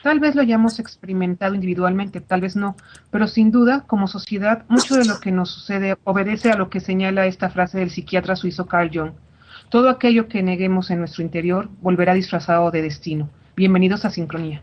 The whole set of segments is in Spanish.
Tal vez lo hayamos experimentado individualmente, tal vez no, pero sin duda, como sociedad, mucho de lo que nos sucede obedece a lo que señala esta frase del psiquiatra suizo Carl Jung. Todo aquello que neguemos en nuestro interior volverá disfrazado de destino. Bienvenidos a Sincronía.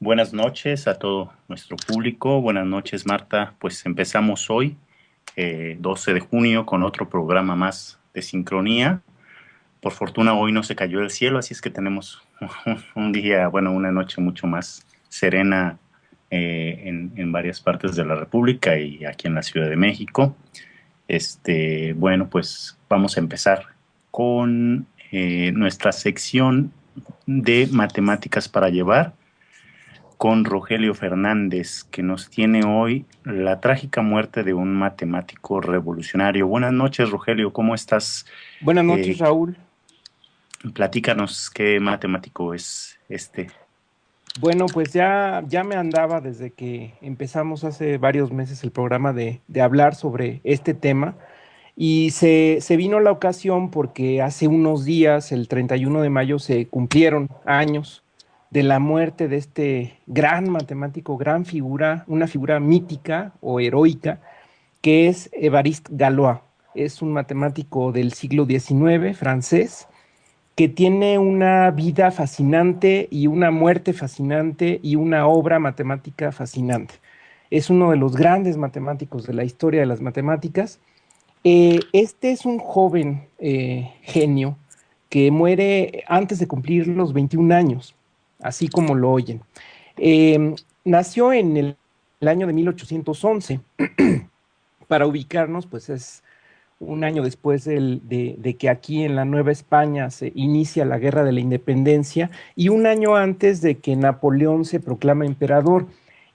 Buenas noches a todo nuestro público. Buenas noches, Marta. Pues empezamos hoy, 12 de junio, con otro programa más de Sincronía. Por fortuna hoy no se cayó el cielo, así es que tenemos un día, bueno, una noche mucho más serena en varias partes de la República y aquí en la Ciudad de México. Bueno, pues vamos a empezar con nuestra sección de matemáticas para llevar, con Rogelio Fernández, que nos tiene hoy la trágica muerte de un matemático revolucionario. Buenas noches, Rogelio, ¿cómo estás? Buenas noches, Raúl. Platícanos qué matemático es este. Bueno, pues ya me andaba desde que empezamos hace varios meses el programa de hablar sobre este tema, y se vino la ocasión porque hace unos días, el 31 de mayo, se cumplieron años de la muerte de este gran matemático, gran figura, una figura mítica o heroica, que es Évariste Galois. Es un matemático del siglo XIX, francés, que tiene una vida fascinante y una muerte fascinante y una obra matemática fascinante. Es uno de los grandes matemáticos de la historia de las matemáticas. Este es un joven genio que muere antes de cumplir los 21 años, así como lo oyen. Nació en el año de 1811. Para ubicarnos, pues es un año después de que aquí en la Nueva España se inicia la Guerra de la Independencia y un año antes de que Napoleón se proclama emperador.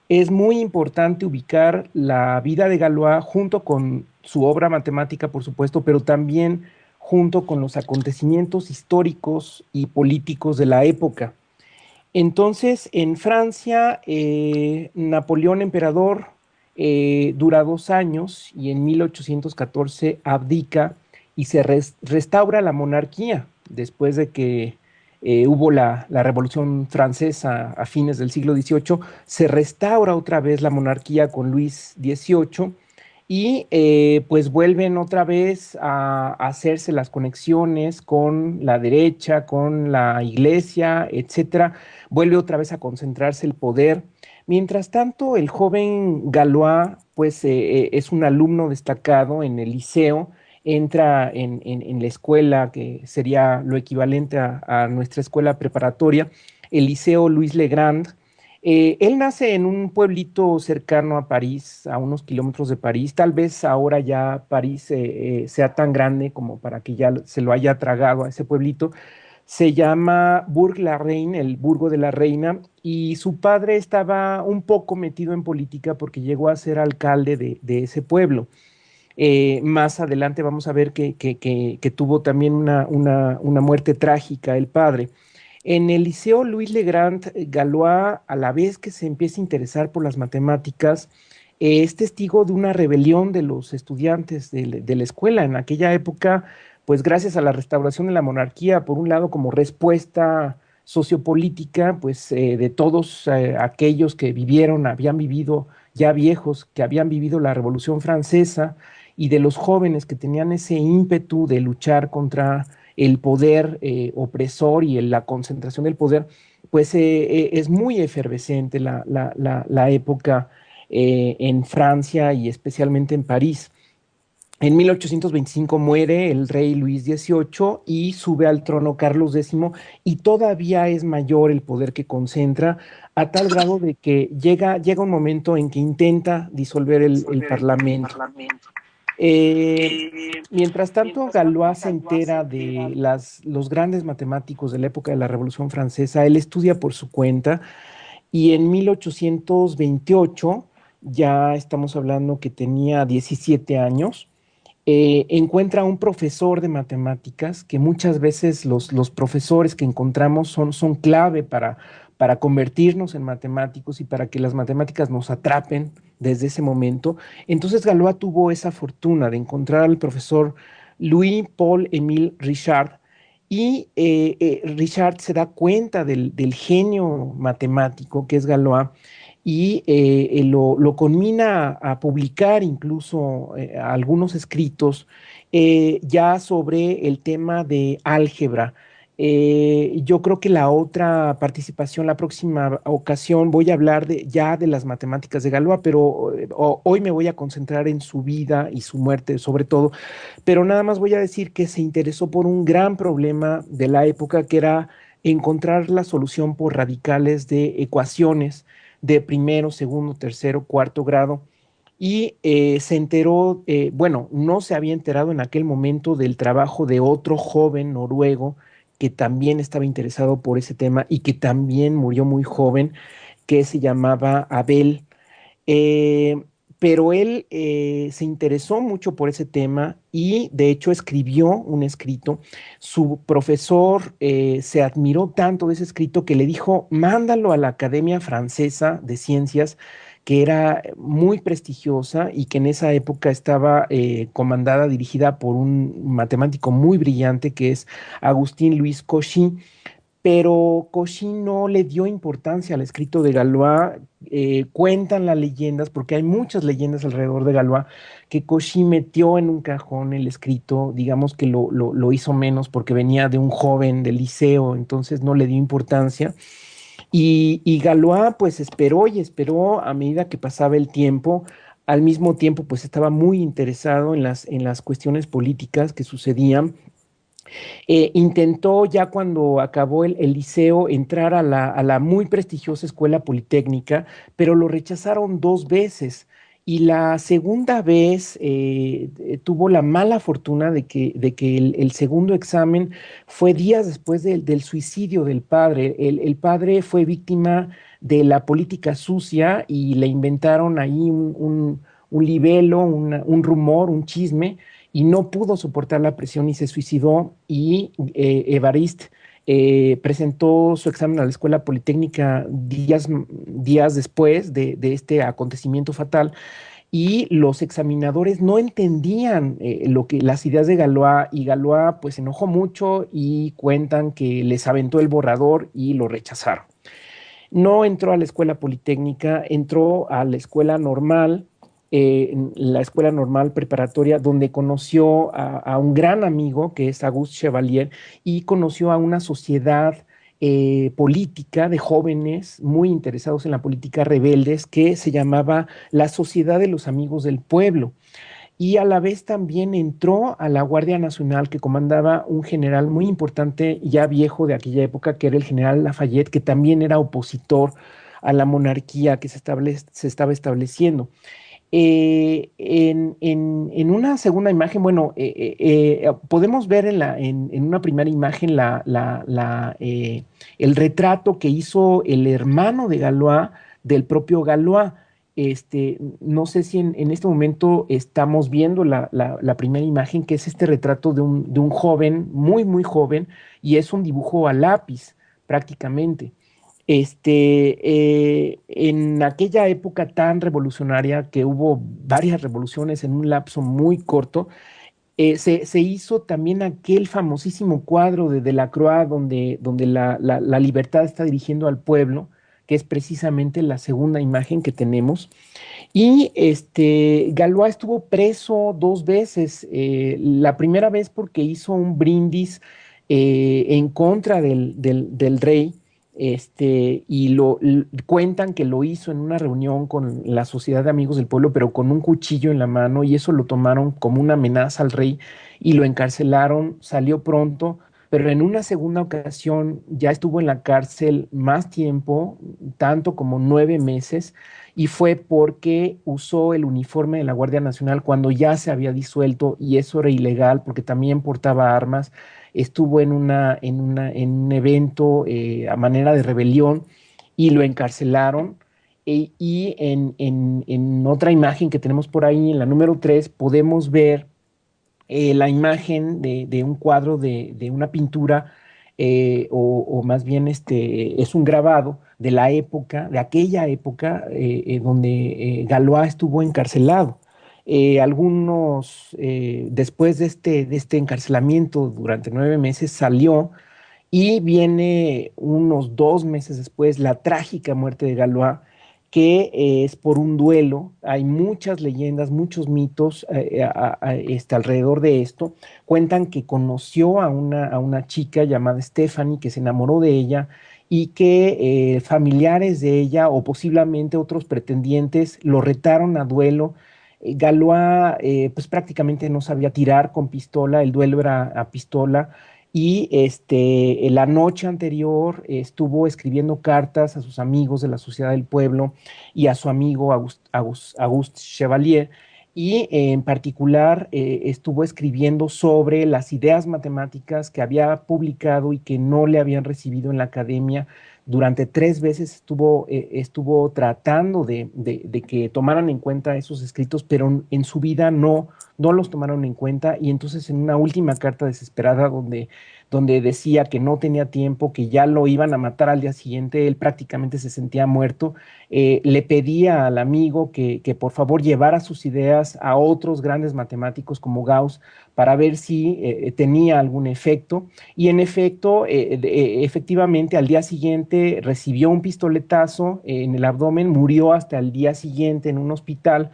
Es muy importante ubicar la vida de Galois junto con su obra matemática, por supuesto, pero también junto con los acontecimientos históricos y políticos de la época. Entonces, en Francia, Napoleón emperador dura 2 años y en 1814 abdica y se restaura la monarquía después de que hubo la Revolución Francesa a fines del siglo XVIII. Se restaura otra vez la monarquía con Luis XVIII y pues vuelven otra vez a hacerse las conexiones con la derecha, con la iglesia, etcétera. Vuelve otra vez a concentrarse el poder. Mientras tanto, el joven Galois, pues es un alumno destacado en el liceo, entra en la escuela, que sería lo equivalente a nuestra escuela preparatoria, el Liceo Louis Le Grand. Él nace en un pueblito cercano a París, a unos kilómetros de París. Tal vez ahora ya París sea tan grande como para que ya se lo haya tragado a ese pueblito. Se llama Bourg-la-Reine, el Burgo de la Reina, y su padre estaba un poco metido en política porque llegó a ser alcalde de ese pueblo. Más adelante vamos a ver que tuvo también una muerte trágica el padre. En el Liceo Louis Le Grand, Galois, a la vez que se empieza a interesar por las matemáticas, es testigo de una rebelión de los estudiantes de la escuela. En aquella época, pues gracias a la restauración de la monarquía, por un lado como respuesta sociopolítica, pues de todos aquellos que habían vivido ya viejos, que habían vivido la Revolución Francesa, y de los jóvenes que tenían ese ímpetu de luchar contra el poder opresor y la concentración del poder, pues es muy efervescente la época en Francia y especialmente en París. En 1825 muere el rey Luis XVIII y sube al trono Carlos X, y todavía es mayor el poder que concentra, a tal grado de que llega un momento en que intenta disolver el Parlamento. Mientras tanto, Galois se entera de los grandes matemáticos de la época de la Revolución Francesa. Él estudia por su cuenta y en 1828 ya estamos hablando que tenía 17 años, encuentra a un profesor de matemáticas, que muchas veces los profesores que encontramos son clave para convertirnos en matemáticos y para que las matemáticas nos atrapen desde ese momento. Entonces Galois tuvo esa fortuna de encontrar al profesor Louis Paul Émile Richard, y Richard se da cuenta del genio matemático que es Galois, y lo conmina a publicar incluso algunos escritos ya sobre el tema de álgebra. Yo creo que la otra participación, la próxima ocasión, voy a hablar ya de las matemáticas de Galois, pero hoy me voy a concentrar en su vida y su muerte sobre todo, pero nada más voy a decir que se interesó por un gran problema de la época, que era encontrar la solución por radicales de ecuaciones de primero, segundo, tercero, cuarto grado, y se enteró, bueno, no se había enterado en aquel momento del trabajo de otro joven noruego que también estaba interesado por ese tema y que también murió muy joven, que se llamaba Abel. Eh, pero él se interesó mucho por ese tema y de hecho escribió un escrito. Su profesor se admiró tanto de ese escrito que le dijo, mándalo a la Academia Francesa de Ciencias, que era muy prestigiosa y que en esa época estaba comandada, dirigida por un matemático muy brillante que es Agustín Louis Cauchy. Pero Cauchy no le dio importancia al escrito de Galois. Cuentan las leyendas, porque hay muchas leyendas alrededor de Galois, que Cauchy metió en un cajón el escrito, digamos que lo hizo menos porque venía de un joven del liceo, entonces no le dio importancia. Y Galois pues esperó y esperó a medida que pasaba el tiempo. Al mismo tiempo pues estaba muy interesado en las cuestiones políticas que sucedían. Intentó ya cuando acabó el liceo entrar a la muy prestigiosa Escuela Politécnica, pero lo rechazaron dos veces. Y la segunda vez tuvo la mala fortuna de que el segundo examen fue días después del suicidio del padre. El padre fue víctima de la política sucia y le inventaron ahí un libelo, un rumor, un chisme, y no pudo soportar la presión y se suicidó. Y Évariste presentó su examen a la Escuela Politécnica días después de este acontecimiento fatal, y los examinadores no entendían las ideas de Galois, y Galois pues se enojó mucho y cuentan que les aventó el borrador y lo rechazaron. No entró a la Escuela Politécnica, entró a la escuela normal, la escuela normal preparatoria, donde conoció a un gran amigo que es Auguste Chevalier, y conoció a una sociedad política de jóvenes muy interesados en la política, rebeldes, que se llamaba la Sociedad de los Amigos del Pueblo. Y a la vez también entró a la Guardia Nacional, que comandaba un general muy importante, ya viejo de aquella época, que era el general Lafayette, que también era opositor a la monarquía que se estaba estableciendo. En una segunda imagen, bueno, podemos ver en una primera imagen el retrato que hizo el hermano de Galois del propio Galois. No sé si en este momento estamos viendo la primera imagen, que es este retrato de un joven, muy, muy joven, y es un dibujo a lápiz prácticamente. En aquella época tan revolucionaria, que hubo varias revoluciones en un lapso muy corto, se hizo también aquel famosísimo cuadro de Delacroix, donde la libertad está dirigiendo al pueblo, que es precisamente la segunda imagen que tenemos. Y Galois estuvo preso dos veces. La primera vez porque hizo un brindis en contra del rey, y cuentan que lo hizo en una reunión con la Sociedad de Amigos del Pueblo, pero con un cuchillo en la mano, y eso lo tomaron como una amenaza al rey y lo encarcelaron. Salió pronto, pero en una segunda ocasión ya estuvo en la cárcel más tiempo, tanto como 9 meses, y fue porque usó el uniforme de la Guardia Nacional cuando ya se había disuelto, y eso era ilegal porque también portaba armas. Estuvo en un evento a manera de rebelión y lo encarcelaron, y en otra imagen que tenemos por ahí, en la número 3, podemos ver la imagen de un cuadro de una pintura, o más bien es un grabado de la época, de aquella época donde Galois estuvo encarcelado. Después de este encarcelamiento durante 9 meses, salió y viene unos 2 meses después la trágica muerte de Galois, que es por un duelo. Hay muchas leyendas, muchos mitos alrededor de esto. Cuentan que conoció a una chica llamada Stephanie, que se enamoró de ella y que familiares de ella o posiblemente otros pretendientes lo retaron a duelo. Galois pues prácticamente no sabía tirar con pistola, el duelo era a pistola, y la noche anterior estuvo escribiendo cartas a sus amigos de la Sociedad del Pueblo y a su amigo Auguste Chevalier, y en particular estuvo escribiendo sobre las ideas matemáticas que había publicado y que no le habían recibido en la academia. Durante 3 veces estuvo tratando de que tomaran en cuenta esos escritos, pero en su vida no los tomaron en cuenta, y entonces en una última carta desesperada donde decía que no tenía tiempo, que ya lo iban a matar al día siguiente, él prácticamente se sentía muerto, le pedía al amigo que por favor llevara sus ideas a otros grandes matemáticos como Gauss para ver si tenía algún efecto, y en efecto, efectivamente al día siguiente recibió un pistoletazo en el abdomen, murió hasta el día siguiente en un hospital,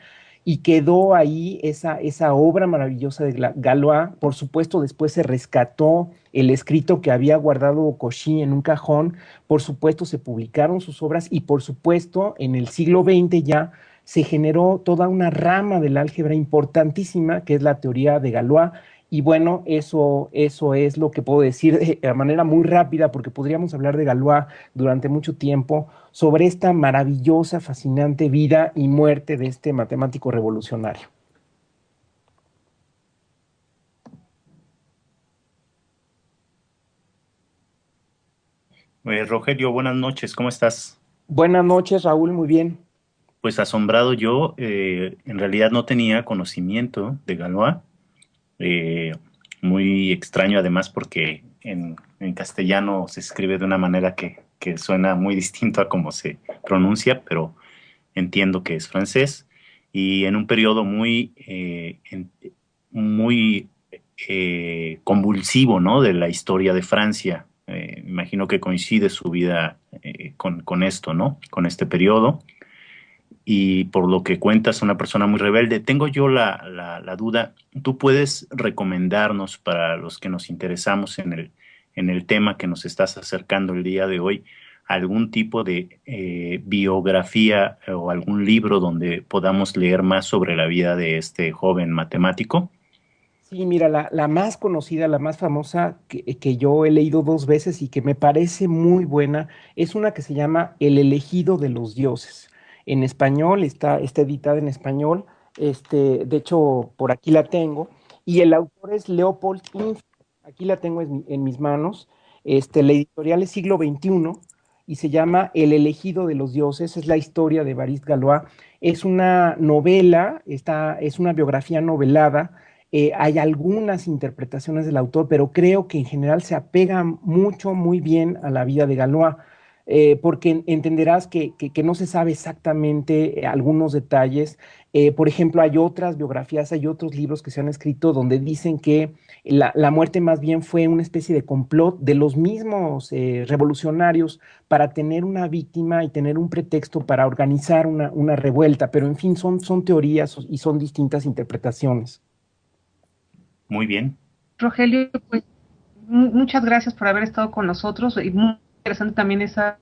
y quedó ahí esa obra maravillosa de Galois. Por supuesto, después se rescató el escrito que había guardado Cauchy en un cajón, por supuesto se publicaron sus obras, y por supuesto en el siglo XX ya se generó toda una rama del álgebra importantísima, que es la teoría de Galois. Y bueno, eso es lo que puedo decir de manera muy rápida, porque podríamos hablar de Galois durante mucho tiempo, sobre esta maravillosa, fascinante vida y muerte de este matemático revolucionario. Rogelio, buenas noches, ¿cómo estás? Buenas noches, Raúl, muy bien. Pues asombrado yo, en realidad no tenía conocimiento de Galois, eh, muy extraño además porque en castellano se escribe de una manera que suena muy distinto a cómo se pronuncia, pero entiendo que es francés, y en un periodo muy convulsivo, ¿no? De la historia de Francia. Imagino que coincide su vida con esto, ¿no? Con este periodo. Y por lo que cuentas, una persona muy rebelde. Tengo yo la duda, ¿tú puedes recomendarnos para los que nos interesamos en el tema que nos estás acercando el día de hoy, algún tipo de biografía o algún libro donde podamos leer más sobre la vida de este joven matemático? Sí, mira, la más conocida, la más famosa que yo he leído 2 veces y que me parece muy buena, es una que se llama El elegido de los dioses. En español, está editada en español, de hecho, por aquí la tengo, y el autor es Leopold Inf. Aquí la tengo en mis manos. La editorial es Siglo XXI y se llama El elegido de los dioses. Es la historia de Évariste Galois. Es una novela, es una biografía novelada. Hay algunas interpretaciones del autor, pero creo que en general se apega mucho, muy bien a la vida de Galois, porque entenderás que no se sabe exactamente algunos detalles. Por ejemplo, hay otras biografías, hay otros libros que se han escrito donde dicen que la muerte más bien fue una especie de complot de los mismos revolucionarios para tener una víctima y tener un pretexto para organizar una revuelta, pero en fin, son teorías y son distintas interpretaciones. Muy bien. Rogelio, pues muchas gracias por haber estado con nosotros, y muy interesante también esa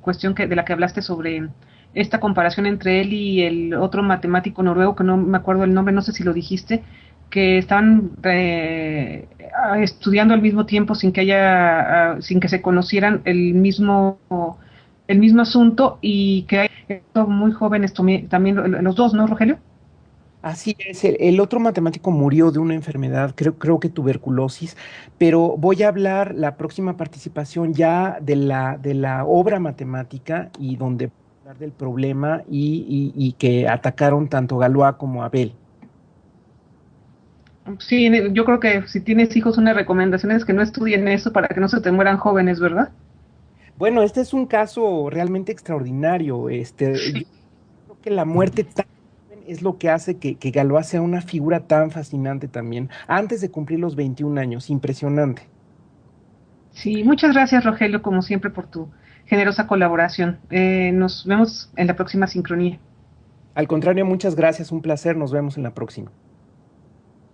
cuestión de la que hablaste sobre esta comparación entre él y el otro matemático noruego, que no me acuerdo el nombre, no sé si lo dijiste, que están estudiando al mismo tiempo sin que se conocieran el mismo asunto, y que hay muy jóvenes también los dos, ¿no, Rogelio? Así es, el otro matemático murió de una enfermedad, creo que tuberculosis, pero voy a hablar la próxima participación ya de la obra matemática, y donde del problema y que atacaron tanto Galois como Abel. Sí, yo creo que si tienes hijos, una recomendación es que no estudien eso para que no se te mueran jóvenes, ¿verdad? Bueno, este es un caso realmente extraordinario. Yo creo que la muerte tan joven es lo que hace que Galois sea una figura tan fascinante también, antes de cumplir los 21 años, impresionante. Sí, muchas gracias, Rogelio, como siempre, por tu generosa colaboración. Nos vemos en la próxima sincronía. Al contrario, muchas gracias, un placer, nos vemos en la próxima.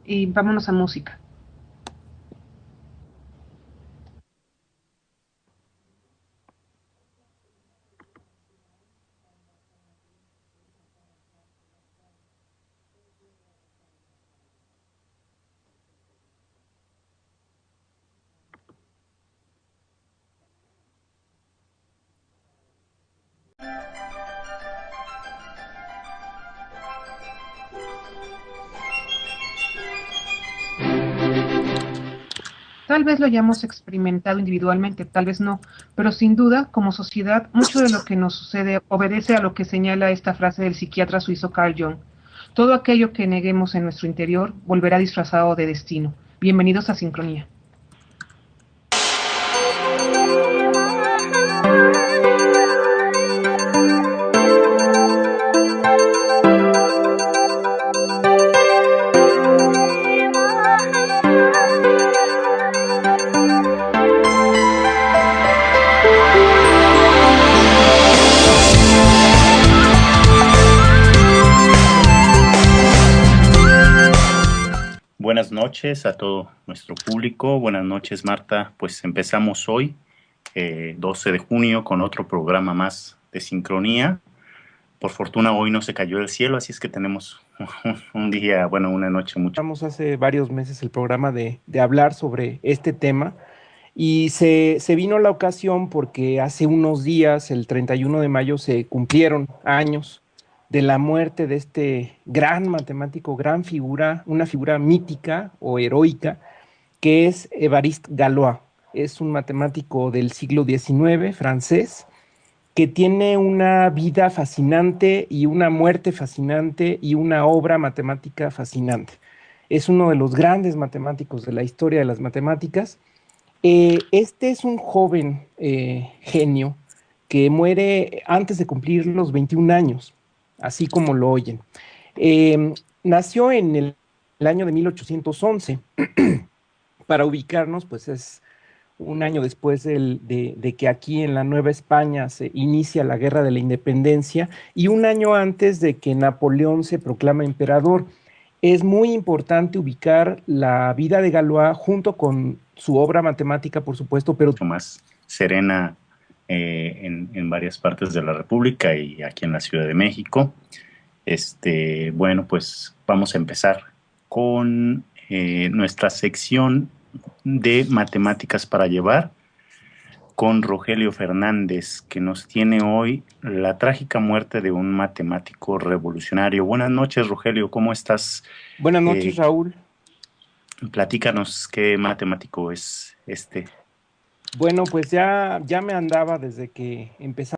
Y vámonos a música. Tal vez lo hayamos experimentado individualmente, tal vez no, pero sin duda, como sociedad, mucho de lo que nos sucede obedece a lo que señala esta frase del psiquiatra suizo Carl Jung. Todo aquello que neguemos en nuestro interior volverá disfrazado de destino. Bienvenidos a Sincronía. Buenas noches a todo nuestro público. Buenas noches, Marta. Pues empezamos hoy, 12 de junio, con otro programa más de Sincronía. Por fortuna hoy no se cayó el cielo, así es que tenemos un día, bueno, una noche mucho. Empezamos hace varios meses el programa de hablar sobre este tema y se vino la ocasión porque hace unos días, el 31 de mayo, se cumplieron años de la muerte de este gran matemático, gran figura, una figura mítica o heroica, que es Évariste Galois. Es un matemático del siglo XIX, francés, que tiene una vida fascinante y una muerte fascinante y una obra matemática fascinante. Es uno de los grandes matemáticos de la historia de las matemáticas. Este es un joven genio que muere antes de cumplir los 21 años, así como lo oyen. Nació en el año de 1811. Para ubicarnos, pues es un año después de que aquí en la Nueva España se inicia la Guerra de la Independencia y un año antes de que Napoleón se proclama emperador. Es muy importante ubicar la vida de Galois junto con su obra matemática, por supuesto, pero más serena en varias partes de la República y aquí en la Ciudad de México. Bueno, pues vamos a empezar con nuestra sección de matemáticas para llevar con Rogelio Fernández, que nos tiene hoy la trágica muerte de un matemático revolucionario. Buenas noches, Rogelio, ¿cómo estás? Buenas noches, Raúl. Platícanos qué matemático es este. Bueno, pues ya me andaba desde que empezamos